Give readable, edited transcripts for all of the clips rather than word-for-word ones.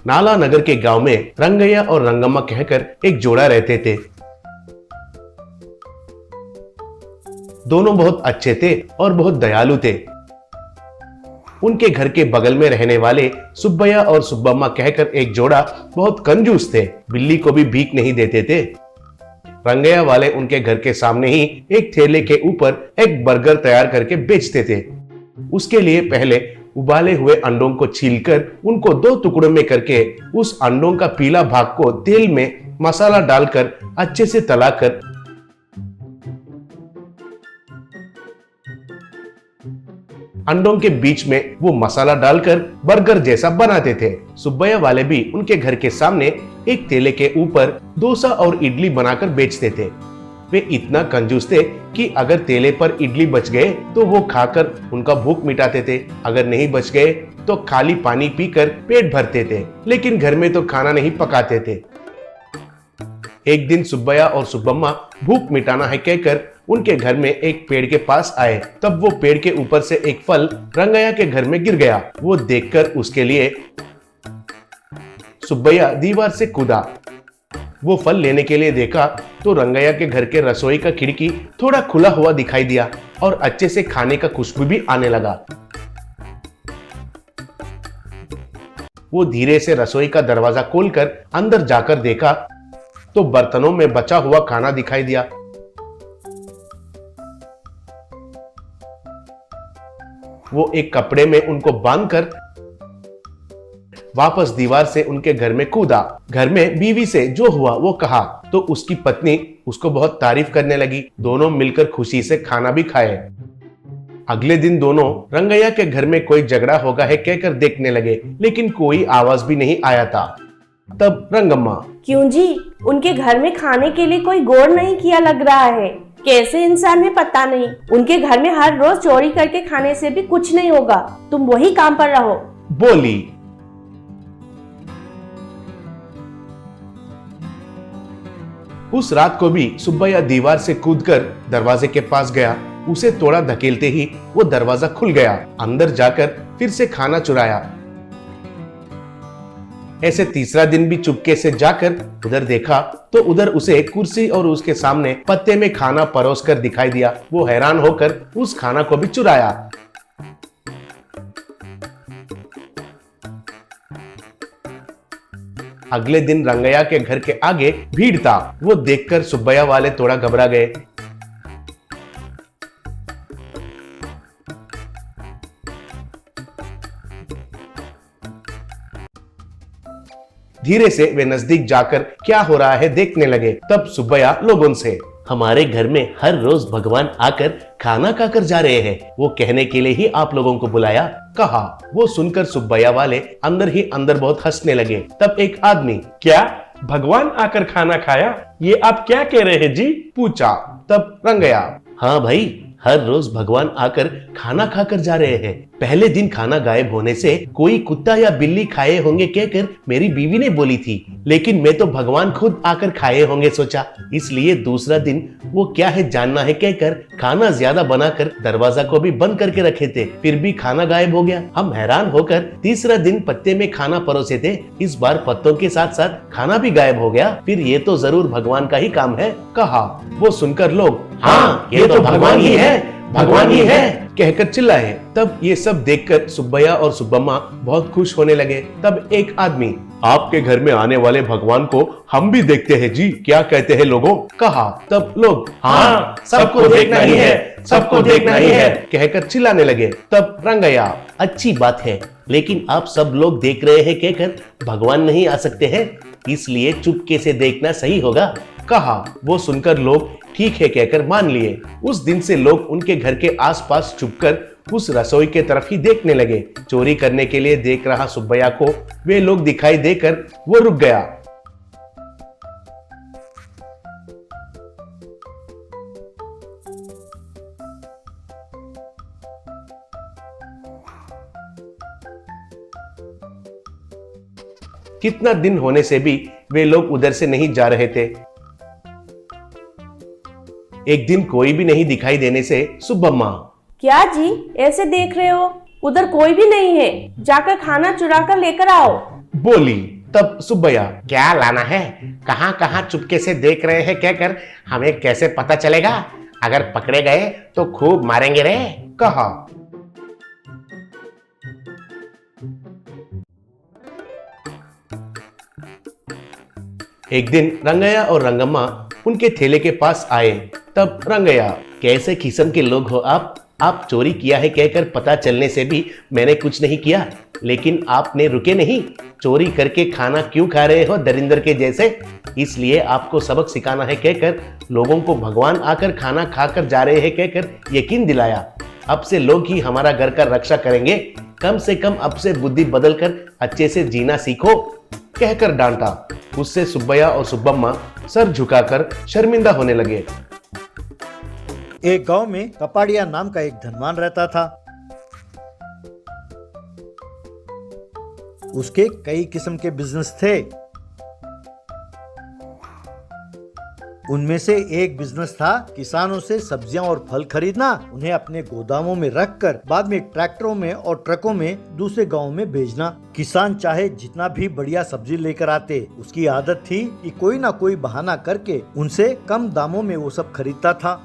नाला नगर के गांव में रंगैया और रंगम्मा कहकर एक जोड़ा रहते थे। दोनों बहुत अच्छे थे और बहुत दयालु थे। उनके घर के बगल में रहने वाले सुब्बैया और सुब्बम्मा कहकर एक जोड़ा बहुत कंजूस थे, बिल्ली को भी भीख नहीं देते थे। रंगैया वाले उनके घर के सामने ही एक ठेले के ऊपर एक बर्गर तैयार करके बेचते थे। उसके लिए पहले उबाले हुए अंडों को छीलकर उनको 2 टुकड़ों में करके उस अंडों का पीला भाग को तेल में मसाला डालकर अच्छे से तलाकर अंडों के बीच में वो मसाला डालकर बर्गर जैसा बनाते थे। सुब्बैया वाले भी उनके घर के सामने एक ठेले के ऊपर डोसा और इडली बनाकर बेचते थे। वे इतना कंजूस थे कि अगर ठेले पर इडली बच गए तो वो खाकर उनका भूख मिटाते थे, अगर नहीं बच गए तो खाली पानी पीकर पेट भरते थे, लेकिन घर में तो खाना नहीं पकाते थे। एक दिन सुब्बैया और सुब्बम्मा भूख मिटाना है कहकर उनके घर में एक पेड़ के पास आए। तब वो पेड़ के ऊपर से एक फल रंगैया के घर में गिर गया। वो देखकर उसके लिए सुब्बैया दीवार से कूदा। वो फल लेने के लिए देखा तो रंगैया के घर के रसोई का खिड़की थोड़ा खुला हुआ दिखाई दिया और अच्छे से खाने का खुशबू भी आने लगा। वो धीरे से रसोई का दरवाजा खोलकर अंदर जाकर देखा तो बर्तनों में बचा हुआ खाना दिखाई दिया। वो एक कपड़े में उनको बांधकर वापस दीवार से उनके घर में कूदा। घर में बीवी से जो हुआ वो कहा तो उसकी पत्नी उसको बहुत तारीफ करने लगी। दोनों मिलकर खुशी से खाना भी खाए। अगले दिन दोनों रंगैया के घर में कोई झगड़ा होगा है कहकर देखने लगे, लेकिन कोई आवाज भी नहीं आया था। तब रंगम्मा, क्यों जी, उनके घर में खाने के लिए कोई गौर नहीं किया लग रहा है। कैसे इंसान है पता नहीं। उनके घर में हर रोज चोरी करके खाने से भी कुछ नहीं होगा। तुम वही काम पर रहो, बोली। उस रात को भी सुब्बैया दीवार से कूदकर दरवाजे के पास गया। उसे थोड़ा धकेलते ही वो दरवाजा खुल गया। अंदर जाकर फिर से खाना चुराया। ऐसे तीसरा दिन भी चुपके से जाकर उधर देखा तो उधर उसे कुर्सी और उसके सामने पत्ते में खाना परोसकर दिखाई दिया। वो हैरान होकर उस खाना को भी चुराया। अगले दिन रंगैया के घर के आगे भीड़ था। वो देखकर सुब्बैया वाले थोड़ा घबरा गए। धीरे से वे नजदीक जाकर क्या हो रहा है देखने लगे। तब सुब्बैया लोगों से, हमारे घर में हर रोज भगवान आकर खाना खाकर जा रहे हैं, वो कहने के लिए ही आप लोगों को बुलाया, कहा। वो सुनकर सुब्बैया वाले अंदर ही अंदर बहुत हंसने लगे। तब एक आदमी, क्या भगवान आकर खाना खाया, ये आप क्या कह रहे हैं जी, पूछा। तब रंगैया, हाँ भाई, हर रोज भगवान आकर खाना खाकर जा रहे हैं। पहले दिन खाना गायब होने से कोई कुत्ता या बिल्ली खाए होंगे कहकर मेरी बीवी ने बोली थी, लेकिन मैं तो भगवान खुद आकर खाए होंगे सोचा, इसलिए दूसरा दिन वो क्या है जानना है कहकर खाना ज्यादा बनाकर दरवाजा को भी बंद करके रखे थे। फिर भी खाना गायब हो गया। हम हैरान होकर तीसरा दिन पत्ते में खाना परोसे थे, इस बार पत्तों के साथ साथ खाना भी गायब हो गया। फिर ये तो जरूर भगवान का ही काम है, कहा। वो सुनकर लोग, हाँ ये तो भगवान ही है, भगवान ही है कहकर चिल्लाए। तब ये सब देखकर सुब्बैया और सुब्बम्मा बहुत खुश होने लगे। तब एक आदमी, आपके घर में आने वाले भगवान को हम भी देखते हैं जी, क्या कहते हैं लोगों, कहा। तब लोग, हाँ सबको देखना ही है, सबको देखना ही है कहकर चिल्लाने लगे। तब रंगैया, अच्छी बात है, लेकिन आप सब लोग देख रहे हैं कहकर भगवान नहीं आ सकते हैं, इसलिए चुपके से देखना सही होगा, कहा। वो सुनकर लोग ठीक है कहकर मान लिए। उस दिन से लोग उनके घर के आसपास छुपकर उस रसोई के तरफ ही देखने लगे। चोरी करने के लिए देख रहा सुब्बैया को वे लोग दिखाई देकर वो रुक गया। कितना दिन होने से भी वे लोग उधर से नहीं जा रहे थे। एक दिन कोई भी नहीं दिखाई देने से सुब्बम्मा, क्या जी ऐसे देख रहे हो, उधर कोई भी नहीं है, जाकर खाना चुरा कर लेकर आओ। बोली। तब सुब्बैया, क्या लाना है, कहां कहां चुपके से देख रहे हैं कहकर हमें कैसे पता चलेगा, अगर पकड़े गए तो खूब मारेंगे रे, कहा। एक दिन रंगैया और रंगम्मा उनके ठेले के पास आए। तब रंगैया, कैसे किस्म के लोग हो आप चोरी किया है कहकर पता चलने से भी मैंने कुछ नहीं किया, लेकिन आपने रुके नहीं, चोरी करके खाना क्यों खा रहे हो दरिंदर के जैसे, इसलिए आपको सबक सिखाना है कहकर लोगों को भगवान आकर खाना खाकर जा रहे हैं कहकर यकीन दिलाया। अब से लोग ही हमारा घर का रक्षा करेंगे, कम से कम अब से बुद्धि बदल कर अच्छे से जीना सीखो, कहकर डांटा। उससे सुब्बैया और सुब्बम्मा सर झुकाकर शर्मिंदा होने लगे। एक गांव में कपाड़िया नाम का एक धनवान रहता था। उसके कई किस्म के बिजनेस थे। उनमें से एक बिजनेस था किसानों से सब्जियां और फल खरीदना, उन्हें अपने गोदामों में रखकर बाद में ट्रैक्टरों में और ट्रकों में दूसरे गांवों में भेजना। किसान चाहे जितना भी बढ़िया सब्जी लेकर आते, उसकी आदत थी कि कोई ना कोई बहाना करके उनसे कम दामों में वो सब खरीदता था।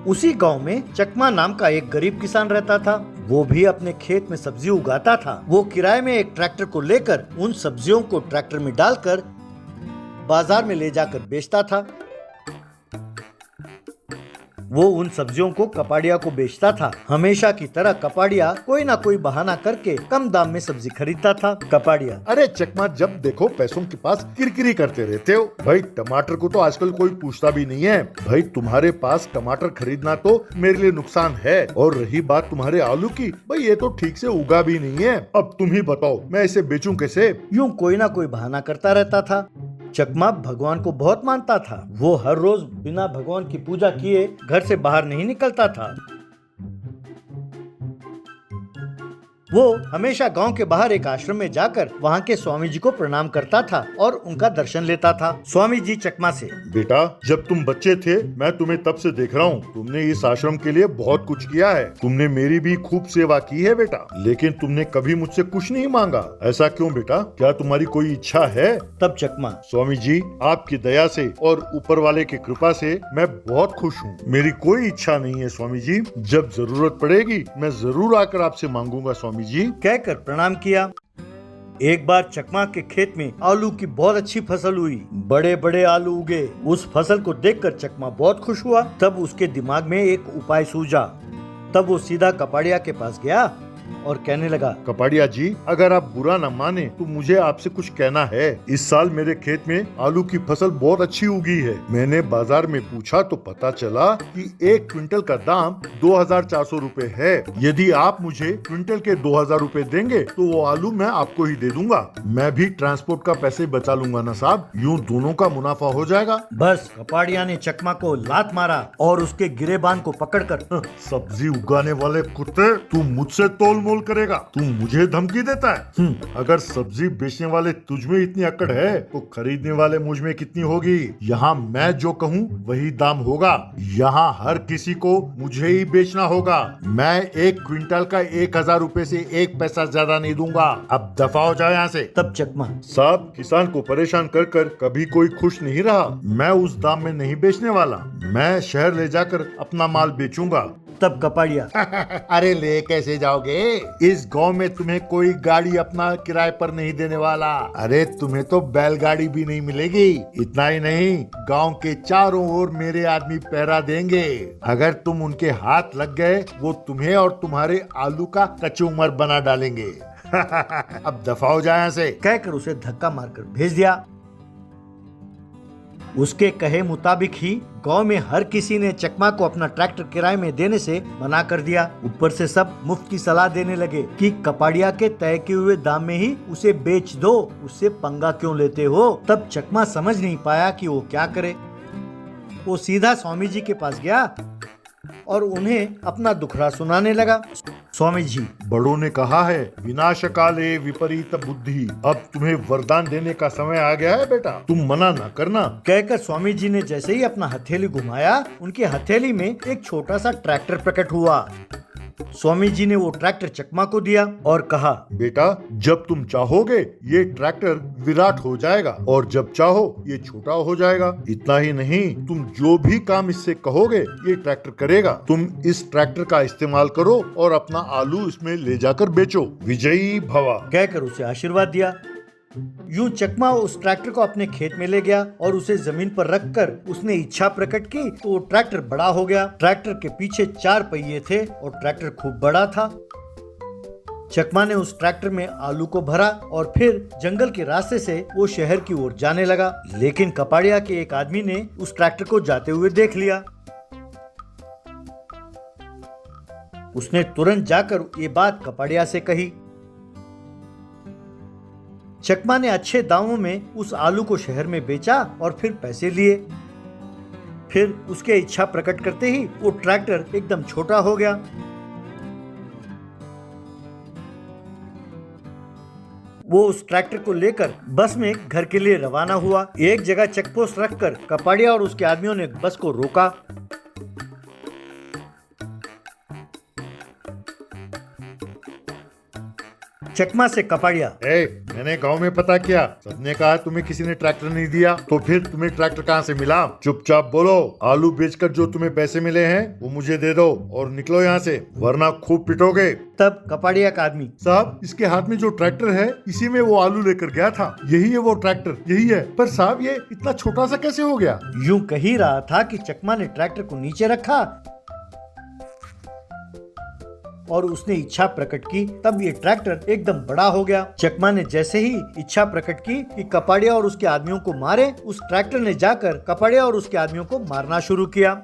उसी गांव में चकमा नाम का एक गरीब किसान रहता था। वो भी अपने खेत में सब्जी उगाता था। वो किराए में एक ट्रैक्टर को लेकर उन सब्जियों को ट्रैक्टर में डालकर बाजार में ले जाकर बेचता था। वो उन सब्जियों को कपाड़िया को बेचता था। हमेशा की तरह कपाड़िया कोई ना कोई बहाना करके कम दाम में सब्जी खरीदता था। कपाड़िया, अरे चकमा, जब देखो पैसों के पास किरकिरी करते रहते हो। भाई टमाटर को तो आजकल कोई पूछता भी नहीं है। भाई तुम्हारे पास टमाटर खरीदना तो मेरे लिए नुकसान है, और रही बात तुम्हारे आलू की, भाई ये तो ठीक से उगा भी नहीं है। अब तुम ही बताओ मैं इसे बेचूं कैसे। यूं कोई ना कोई बहाना करता रहता था। चकमा भगवान को बहुत मानता था। वो हर रोज बिना भगवान की पूजा किए घर से बाहर नहीं निकलता था। वो हमेशा गांव के बाहर एक आश्रम में जाकर वहाँ के स्वामी जी को प्रणाम करता था और उनका दर्शन लेता था। स्वामी जी चकमा से, बेटा, जब तुम बच्चे थे मैं तुम्हें तब से देख रहा हूँ, तुमने इस आश्रम के लिए बहुत कुछ किया है। तुमने मेरी भी खूब सेवा की है बेटा, लेकिन तुमने कभी मुझसे कुछ नहीं मांगा। ऐसा क्यों बेटा, क्या तुम्हारी कोई इच्छा है? तब चकमा, स्वामी जी, आपकी दया से और ऊपर वाले की कृपा से मैं बहुत खुश हूँ। मेरी कोई इच्छा नहीं है स्वामी जी। जब जरूरत पड़ेगी मैं जरूर आकर आपसे मांगूंगा स्वामी जी, कहकर प्रणाम किया। एक बार चकमा के खेत में आलू की बहुत अच्छी फसल हुई। बड़े बड़े आलू उगे। उस फसल को देखकर चकमा बहुत खुश हुआ। तब उसके दिमाग में एक उपाय सूझा। तब वो सीधा कपाड़िया के पास गया और कहने लगा, कपाड़िया जी, अगर आप बुरा न माने तो मुझे आपसे कुछ कहना है। इस साल मेरे खेत में आलू की फसल बहुत अच्छी उगी है। मैंने बाजार में पूछा तो पता चला कि 1 क्विंटल का दाम 2400 रुपए है। यदि आप मुझे क्विंटल के 2000 रुपए देंगे तो वो आलू मैं आपको ही दे दूंगा। मैं भी ट्रांसपोर्ट का पैसे बचा लूंगा ना साहब, यूँ दोनों का मुनाफा हो जाएगा। बस कपाड़िया ने चकमा को लात मारा और उसके गिरेबान को पकड़कर, सब्जी उगाने वाले कुत्ते, तू मुझसे तोल मोल करेगा, तू मुझे धमकी देता है। अगर सब्जी बेचने वाले तुझ में इतनी अकड़ है तो खरीदने वाले मुझ में कितनी होगी। यहाँ मैं जो कहूँ वही दाम होगा। यहाँ हर किसी को मुझे ही बेचना होगा। मैं 1 क्विंटल का 1000 रुपए से 1 पैसा ज्यादा नहीं दूंगा। अब दफा हो जाए यहाँ से। तब चकमा, साहब, किसान को परेशान कर कर कभी कोई खुश नहीं रहा। मैं उस दाम में नहीं बेचने वाला। मैं शहर ले जाकर अपना माल बेचूंगा। तब कपाड़िया, अरे ले कैसे जाओगे? इस गांव में तुम्हें कोई गाड़ी अपना किराए पर नहीं देने वाला। अरे तुम्हें तो बैलगाड़ी भी नहीं मिलेगी। इतना ही नहीं, गांव के चारों ओर मेरे आदमी पहरा देंगे। अगर तुम उनके हाथ लग गए, वो तुम्हें और तुम्हारे आलू का कचूमर बना डालेंगे। अब दफा हो जाए यहाँ से, कहकर उसे धक्का मारकर भेज दिया। उसके कहे मुताबिक ही गांव में हर किसी ने चकमा को अपना ट्रैक्टर किराए में देने से मना कर दिया। ऊपर से सब मुफ्त की सलाह देने लगे कि कपाड़िया के तय किए हुए दाम में ही उसे बेच दो, उससे पंगा क्यों लेते हो। तब चकमा समझ नहीं पाया कि वो क्या करे। वो सीधा स्वामी जी के पास गया और उन्हें अपना दुखड़ा सुनाने लगा। स्वामी जी, बड़ों ने कहा है, विनाश काले विपरीत बुद्धि। अब तुम्हें वरदान देने का समय आ गया है बेटा, तुम मना ना करना। कहकर स्वामी जी ने जैसे ही अपना हथेली घुमाया, उनकी हथेली में एक छोटा सा ट्रैक्टर प्रकट हुआ। स्वामी जी ने वो ट्रैक्टर चकमा को दिया और कहा, बेटा जब तुम चाहोगे ये ट्रैक्टर विराट हो जाएगा और जब चाहो ये छोटा हो जाएगा। इतना ही नहीं, तुम जो भी काम इससे कहोगे ये ट्रैक्टर करेगा। तुम इस ट्रैक्टर का इस्तेमाल करो और अपना आलू इसमें ले जाकर बेचो। विजयी भवा। कहकर उसे आशीर्वाद दिया। यूं चकमा उस ट्रैक्टर को अपने खेत में ले गया और उसे जमीन पर रखकर उसने इच्छा प्रकट की तो वो ट्रैक्टर बड़ा हो गया। ट्रैक्टर के पीछे 4 पहिए थे और ट्रैक्टर खूब बड़ा था। चकमा ने उस ट्रैक्टर में आलू को भरा और फिर जंगल के रास्ते से वो शहर की ओर जाने लगा। लेकिन कपाड़िया के एक आदमी ने उस ट्रैक्टर को जाते हुए देख लिया। उसने तुरंत जाकर ये बात कपाड़िया से कही। चकमा ने अच्छे दामों में उस आलू को शहर में बेचा और फिर पैसे लिए। फिर उसके इच्छा प्रकट करते ही वो ट्रैक्टर एकदम छोटा हो गया। वो उस ट्रैक्टर को लेकर बस में घर के लिए रवाना हुआ। एक जगह चेकपोस्ट रखकर कपाड़िया और उसके आदमियों ने बस को रोका। चकमा से कपाड़िया, मैंने गांव में पता किया, सबने कहा तुम्हें किसी ने ट्रैक्टर नहीं दिया, तो फिर तुम्हें ट्रैक्टर कहाँ से मिला? चुपचाप बोलो, आलू बेचकर जो तुम्हें पैसे मिले हैं वो मुझे दे दो और निकलो यहाँ से, वरना खूब पिटोगे। तब कपाड़िया का आदमी, साहब इसके हाथ में जो ट्रैक्टर है इसी में वो आलू लेकर गया था, यही है वो ट्रैक्टर, यही है। पर साहब ये इतना छोटा सा कैसे हो गया? यूं कही रहा था कि चकमा ने ट्रैक्टर को नीचे रखा और उसने इच्छा प्रकट की, तब ये ट्रैक्टर एकदम बड़ा हो गया। चकमा ने जैसे ही इच्छा प्रकट की कि कपाड़िया और उसके आदमियों को मारे, उस ट्रैक्टर ने जाकर कपाड़िया और उसके आदमियों को मारना शुरू किया।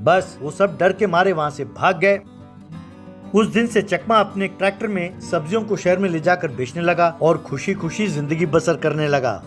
बस वो सब डर के मारे वहां से भाग गए। उस दिन से चकमा अपने ट्रैक्टर में सब्जियों को शहर में ले जाकर बेचने लगा और खुशी खुशी जिंदगी बसर करने लगा।